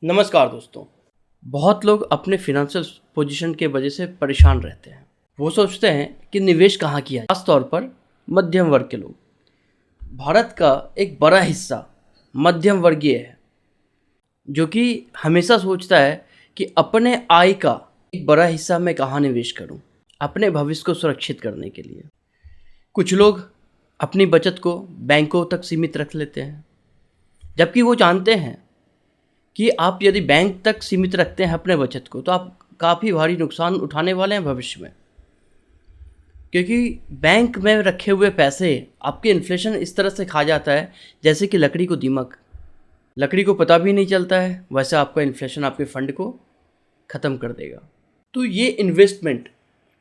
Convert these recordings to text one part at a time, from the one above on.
नमस्कार दोस्तों। बहुत लोग अपने फिनेंशियल पोजीशन के वजह से परेशान रहते हैं। वो सोचते हैं कि निवेश कहाँ किया जाए। खासतौर पर मध्यम वर्ग के लोग। भारत का एक बड़ा हिस्सा मध्यम वर्गीय है, जो कि हमेशा सोचता है कि अपने आय का एक बड़ा हिस्सा मैं कहाँ निवेश करूँ, अपने भविष्य को सुरक्षित करने के लिए। कुछ लोग अपनी बचत को बैंकों तक सीमित रख लेते हैं, जबकि वो जानते हैं कि आप यदि बैंक तक सीमित रखते हैं अपने बचत को, तो आप काफ़ी भारी नुकसान उठाने वाले हैं भविष्य में। क्योंकि बैंक में रखे हुए पैसे आपके इन्फ्लेशन इस तरह से खा जाता है जैसे कि लकड़ी को दीमक। लकड़ी को पता भी नहीं चलता है, वैसे आपका इन्फ्लेशन आपके फंड को ख़त्म कर देगा। तो ये इन्वेस्टमेंट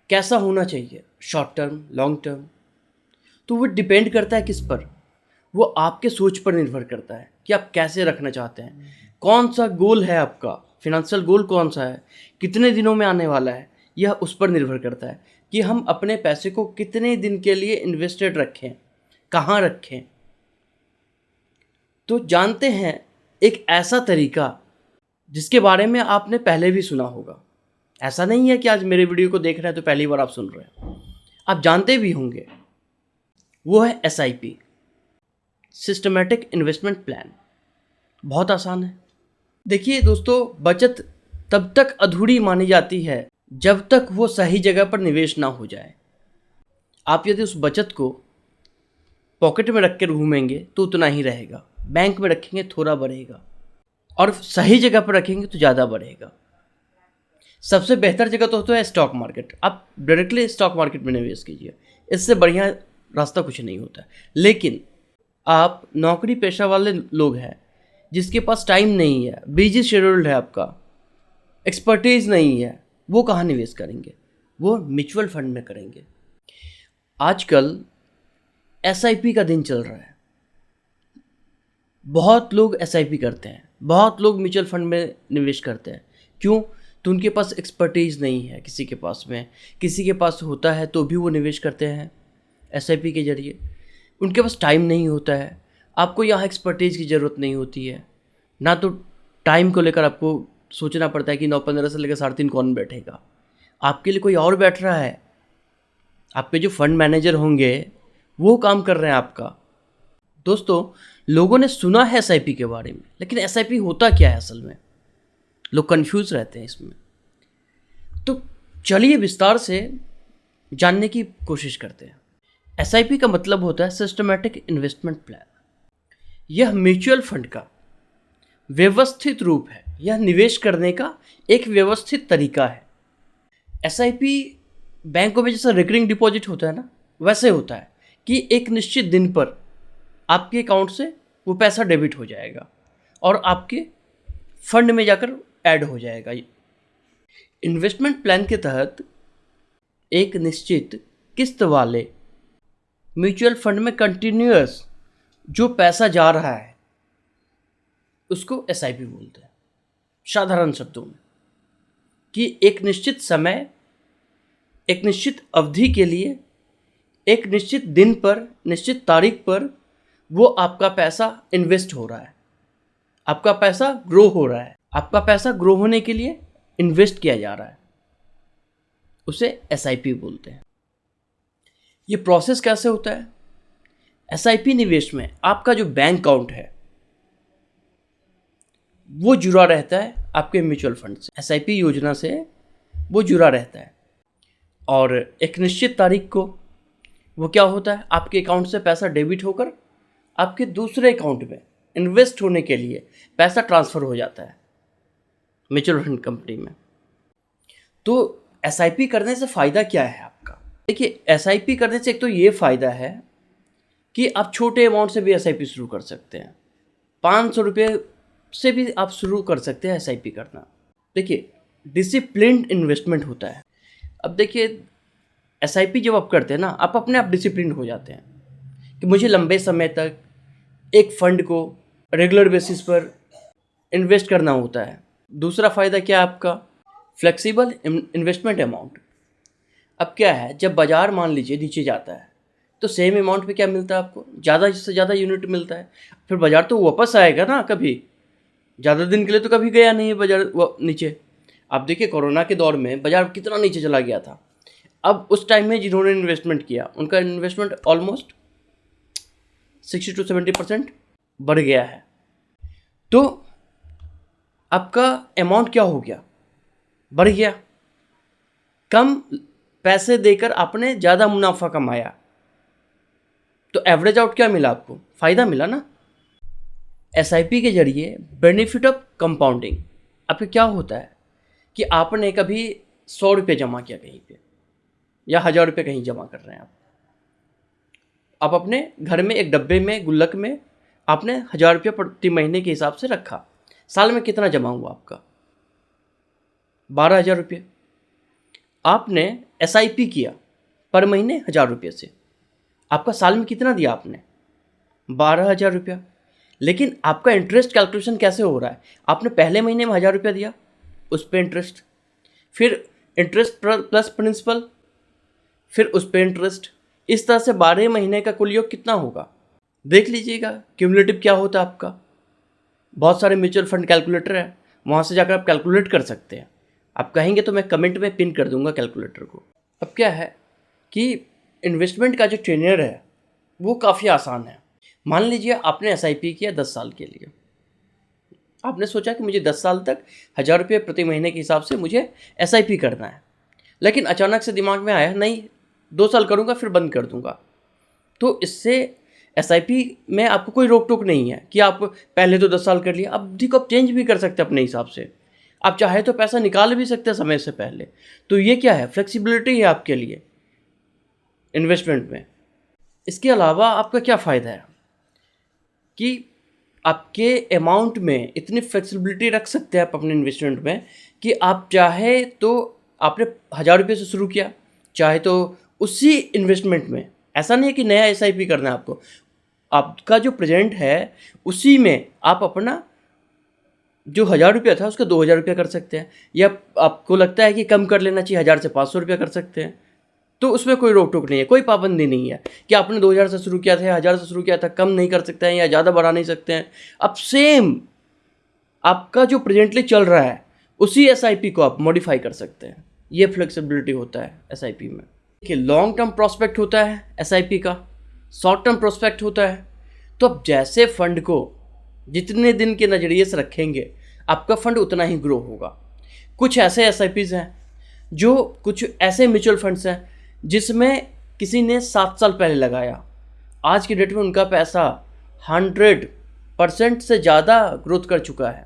कैसा होना चाहिए, शॉर्ट टर्म, लॉन्ग टर्म, तो वो डिपेंड करता है किस पर। वो आपके सोच पर निर्भर करता है कि आप कैसे रखना चाहते हैं, कौन सा गोल है आपका, फिनेंशियल गोल कौन सा है, कितने दिनों में आने वाला है। यह उस पर निर्भर करता है कि हम अपने पैसे को कितने दिन के लिए इन्वेस्टेड रखें, कहाँ रखें। तो जानते हैं एक ऐसा तरीका जिसके बारे में आपने पहले भी सुना होगा। ऐसा नहीं है कि आज मेरे वीडियो को देख रहे हैं तो पहली बार आप सुन रहे हैं, आप जानते भी होंगे। वो है SIP, सिस्टमेटिक इन्वेस्टमेंट प्लान। बहुत आसान है। देखिए दोस्तों, बचत तब तक अधूरी मानी जाती है जब तक वो सही जगह पर निवेश ना हो जाए। आप यदि उस बचत को पॉकेट में रख के घूमेंगे तो उतना ही रहेगा, बैंक में रखेंगे थोड़ा बढ़ेगा, और सही जगह पर रखेंगे तो ज़्यादा बढ़ेगा। सबसे बेहतर जगह तो होता है स्टॉक मार्केट। आप डायरेक्टली स्टॉक मार्केट में निवेश कीजिए, इससे बढ़िया रास्ता कुछ नहीं होता। लेकिन आप नौकरी पेशा वाले लोग हैं जिसके पास टाइम नहीं है, बिजी शेड्यूल्ड है, आपका एक्सपर्टीज़ नहीं है, वो कहाँ निवेश करेंगे? वो म्यूचुअल फंड में करेंगे। आजकल SIP का दिन चल रहा है। बहुत लोग SIP करते हैं, बहुत लोग म्यूचुअल फंड में निवेश करते हैं। क्यों? तो उनके पास एक्सपर्टीज़ नहीं है, किसी के पास में, किसी के पास होता है तो भी वो निवेश करते हैं SIP के जरिए। उनके पास टाइम नहीं होता है। आपको यहाँ एक्सपर्टीज़ की ज़रूरत नहीं होती है ना, तो टाइम को लेकर आपको सोचना पड़ता है कि 9:15 से लेकर 3:30 कौन बैठेगा। आपके लिए कोई और बैठ रहा है। आपके जो फंड मैनेजर होंगे वो काम कर रहे हैं आपका। दोस्तों, लोगों ने सुना है SIP के बारे में, लेकिन SIP होता क्या है असल में? लोग कंफ्यूज रहते हैं इसमें। तो चलिए विस्तार से जानने की कोशिश करते हैं। SIP का मतलब होता है सिस्टमेटिक इन्वेस्टमेंट प्लान। यह म्यूचुअल फंड का व्यवस्थित रूप है। यह निवेश करने का एक व्यवस्थित तरीका है। SIP बैंकों में जैसा रिकरिंग डिपॉजिट होता है ना, वैसे होता है कि एक निश्चित दिन पर आपके अकाउंट से वो पैसा डेबिट हो जाएगा और आपके फंड में जाकर ऐड हो जाएगा। इन्वेस्टमेंट प्लान के तहत एक निश्चित किस्त वाले म्यूचुअल फंड में कंटिन्यूअस जो पैसा जा रहा है उसको SIP बोलते हैं। साधारण शब्दों में कि एक निश्चित समय, एक निश्चित अवधि के लिए, एक निश्चित दिन पर, निश्चित तारीख पर वो आपका पैसा इन्वेस्ट हो रहा है, आपका पैसा ग्रो हो रहा है, आपका पैसा ग्रो होने के लिए इन्वेस्ट किया जा रहा है, उसे SIP बोलते हैं। ये प्रोसेस कैसे होता है? SIP निवेश में आपका जो बैंक अकाउंट है वो जुड़ा रहता है आपके म्यूचुअल फंड से। SIP योजना से वो जुड़ा रहता है और एक निश्चित तारीख को वो क्या होता है, आपके अकाउंट से पैसा डेबिट होकर आपके दूसरे अकाउंट में इन्वेस्ट होने के लिए पैसा ट्रांसफ़र हो जाता है म्यूचुअल फंड कंपनी में। तो SIP करने से फ़ायदा क्या है आपका? देखिए, SIP करने से एक तो ये फ़ायदा है कि आप छोटे अमाउंट से भी SIP शुरू कर सकते हैं। 500 रुपये से भी आप शुरू कर सकते हैं SIP करना। देखिए, डिसिप्लिन्ड इन्वेस्टमेंट होता है। अब देखिए, SIP जब आप करते हैं ना, आप अपने आप डिसिप्लिन हो जाते हैं कि मुझे लंबे समय तक एक फ़ंड को रेगुलर बेसिस पर इन्वेस्ट करना होता है। दूसरा फ़ायदा क्या है आपका? Flexible investment amount. अब क्या है, जब बाज़ार मान लीजिए नीचे जाता है तो सेम अमाउंट पे क्या मिलता है आपको? ज़्यादा से ज़्यादा यूनिट मिलता है। फिर बाज़ार तो वापस आएगा ना कभी, ज़्यादा दिन के लिए तो कभी गया नहीं है बाजार वो नीचे। आप देखिए कोरोना के दौर में बाजार कितना नीचे चला गया था। अब उस टाइम में जिन्होंने इन्वेस्टमेंट किया उनका इन्वेस्टमेंट ऑलमोस्ट 60 to 70% बढ़ गया है। तो आपका अमाउंट क्या हो गया, बढ़ गया। कम पैसे देकर आपने ज़्यादा मुनाफा कमाया, तो एवरेज आउट क्या मिला आपको, फ़ायदा मिला ना। एसआईपी के जरिए बेनिफिट ऑफ कंपाउंडिंग, आपके क्या होता है कि आपने कभी 100 रुपये जमा किया कहीं पे या 1000 रुपये कहीं जमा कर रहे हैं आप अपने घर में एक डब्बे में गुल्लक में आपने 1000 रुपये प्रति महीने के हिसाब से रखा। साल में कितना जमा हुआ आपका, 12,000 रुपये। आपने एसआईपी किया पर महीने 1000 रुपये से, आपका साल में कितना दिया आपने, 12,000 रुपया। लेकिन आपका इंटरेस्ट कैलकुलेशन कैसे हो रहा है, आपने पहले महीने में 1000 रुपया दिया, उस पर इंटरेस्ट, फिर इंटरेस्ट प्लस प्रिंसिपल, फिर उस पर इंटरेस्ट, इस तरह से 12 महीने का कुल योग कितना होगा देख लीजिएगा। क्यूमुलेटिव क्या होता है आपका। बहुत सारे म्यूचुअल फंड कैलकुलेटर है, वहाँ से जाकर आप कैलकुलेट कर सकते हैं। आप कहेंगे तो मैं कमेंट में पिन कर दूंगा कैलकुलेटर को। अब क्या है कि इन्वेस्टमेंट का जो टेन्योर है वो काफ़ी आसान है। मान लीजिए आपने एसआईपी किया 10 साल के लिए, आपने सोचा कि मुझे 10 साल तक 1000 रुपये प्रति महीने के हिसाब से मुझे एसआईपी करना है, लेकिन अचानक से दिमाग में आया नहीं 2 साल करूँगा फिर बंद कर दूँगा। तो इससे एसआईपी में आपको कोई रोक टोक नहीं है कि आप पहले तो 10 साल कर लिया, अवधि को आप चेंज भी कर सकते हैं अपने हिसाब से। आप चाहे तो पैसा निकाल भी सकते हैं समय से पहले। तो ये क्या है, फ्लेक्सिबिलिटी है आपके लिए इन्वेस्टमेंट में। इसके अलावा आपका क्या फ़ायदा है कि आपके अमाउंट में इतनी फ्लेक्सिबिलिटी रख सकते हैं आप अपने इन्वेस्टमेंट में कि आप चाहे तो आपने 1000 रुपये से शुरू किया, चाहे तो उसी इन्वेस्टमेंट में, ऐसा नहीं है कि नया एसआईपी करना है आपको, आपका जो प्रेजेंट है उसी में आप अपना जो 1000 रुपया था उसका 2000 रुपया कर सकते हैं, या आपको लगता है कि कम कर लेना चाहिए 1000 से 500 रुपया कर सकते हैं। तो उसमें कोई रोक टोक नहीं है, कोई पाबंदी नहीं है कि आपने 2000 से शुरू किया था, 1000 से शुरू किया था, कम नहीं कर सकते हैं या ज़्यादा बढ़ा नहीं सकते हैं। अब सेम आपका जो प्रेजेंटली चल रहा है उसी एसआईपी को आप मॉडिफाई कर सकते हैं। ये फ्लेक्सिबिलिटी होता है एसआईपी में। देखिए लॉन्ग टर्म प्रोस्पेक्ट होता है एसआईपी का, शॉर्ट टर्म प्रोस्पेक्ट होता है। तो अब जैसे फंड को जितने दिन के नज़रिए से रखेंगे आपका फंड उतना ही ग्रो होगा। कुछ ऐसे एसआईपीज हैं, जो कुछ ऐसे म्यूचुअल फंड्स हैं जिसमें किसी ने 7 साल पहले लगाया, आज की डेट में उनका पैसा 100% से ज़्यादा ग्रोथ कर चुका है,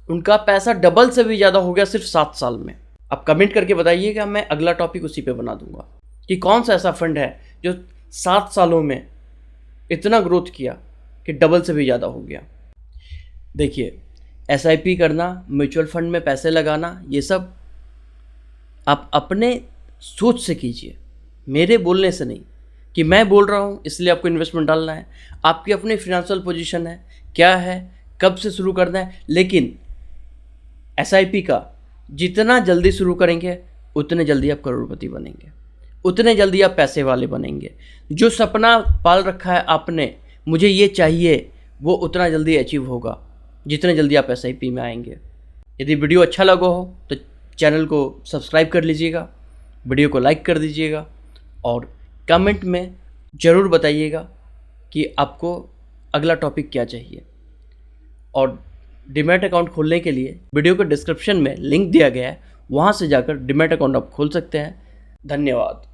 उनका पैसा डबल से भी ज़्यादा हो गया सिर्फ 7 साल में। अब कमेंट करके बताइएगा, मैं अगला टॉपिक उसी पे बना दूंगा कि कौन सा ऐसा फंड है जो 7 सालों में इतना ग्रोथ किया कि डबल से भी ज़्यादा हो गया। देखिए एसआईपी करना, म्यूचुअल फंड में पैसे लगाना, ये सब आप अपने सोच से कीजिए, मेरे बोलने से नहीं कि मैं बोल रहा हूँ इसलिए आपको इन्वेस्टमेंट डालना है। आपकी अपनी फिनेंशियल पोजीशन है, क्या है, कब से शुरू करना है। लेकिन एसआईपी का जितना जल्दी शुरू करेंगे उतने जल्दी आप करोड़पति बनेंगे, उतने जल्दी आप पैसे वाले बनेंगे। जो सपना पाल रखा है आपने, मुझे ये चाहिए, वो उतना जल्दी अचीव होगा जितने जल्दी आप एसआईपी में आएंगे। यदि वीडियो अच्छा लगा हो तो चैनल को सब्सक्राइब कर लीजिएगा, वीडियो को लाइक कर दीजिएगा और कमेंट में ज़रूर बताइएगा कि आपको अगला टॉपिक क्या चाहिए। और डीमैट अकाउंट खोलने के लिए वीडियो के डिस्क्रिप्शन में लिंक दिया गया है, वहाँ से जाकर डीमैट अकाउंट आप खोल सकते हैं। धन्यवाद।